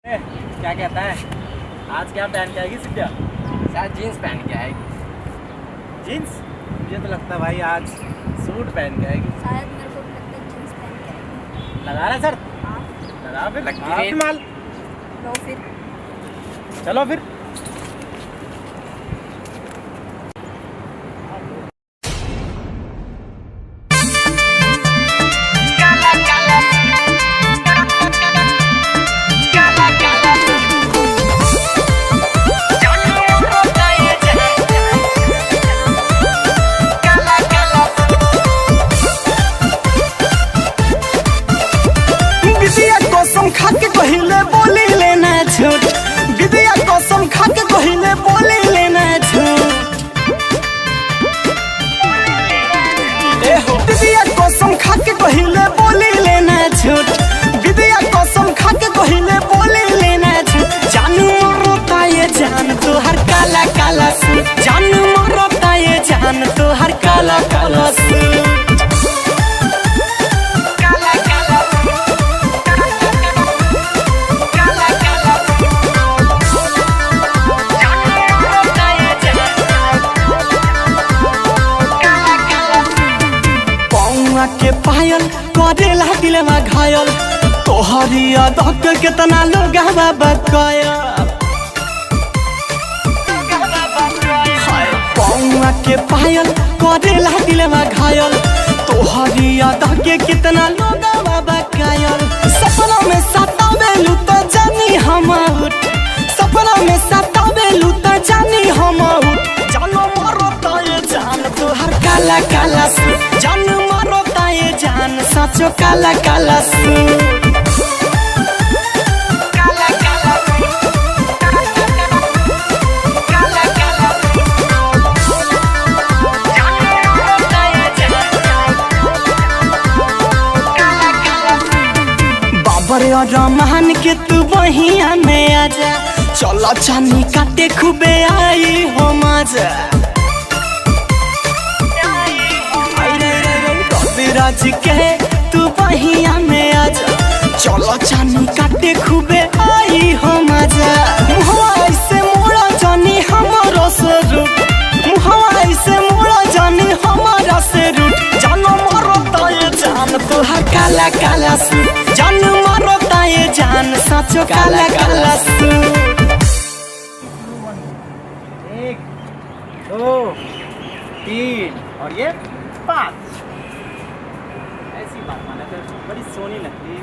क्या कहता है आज क्या पहन के आएगी सिद्धिया? शायद जीन्स पहन के आएगी। जीन्स? मुझे तो लगता है भाई आज सूट पहन के आएगी। शायद मेरे को लगता है जीन्स पहन के आएगी। लगा रहा सर? हाँ लगा फिर लगती आप है। ही माल। लो फिर। चलो फिर। खा के कहिले बोली लेना झूठ, विद्या कसम खा के कहिले बोली लेना झूठ। विद्या कसम खा के कहिले बोली लेना झूठ, विद्या कसम खा के कहिले बोली लेना झूठ। जानू मरता ये जान तो हर काला काला सूट, जानू मरता ये जान तो हर काला काला सूट। के पायल करेला दिलवा घायल, तोहरी अदक कितना लोग बकाया। पौआ के पायल करेला दिलवा घायल, तोहरी अदक कितना लोग बकायल। सपना में सतावेलू तो जानी हम उठ, सपना में सतावेलू तो जानी हम उठ। जानो मरता ये जान तोहर काला काला सूट, जानो मरता ये जान साचो काला काला सूट। काला काला सूट, काला काला सूट, जानो मरता ये जान काला काला सूट। बाबर और रहमान के तू बहिया में आजा, चलो चानी काटे खूबे आई हो मजा। राज के तू बहिया में आजा, चलो चानी काटे खूबे आई हो मजा। मुहवा ऐसे मोड़ा जानी हमारा से रूट, मुहवा ऐसे मोड़ा जानी हमारा से रूट। जानो मरता ये जान तो हर काला काला सूट, जानो मरता ये जान साचो काला काला सूट। 1 2 3 और ये 5। ऐसी बात माना तो बड़ी सोनी लगती है।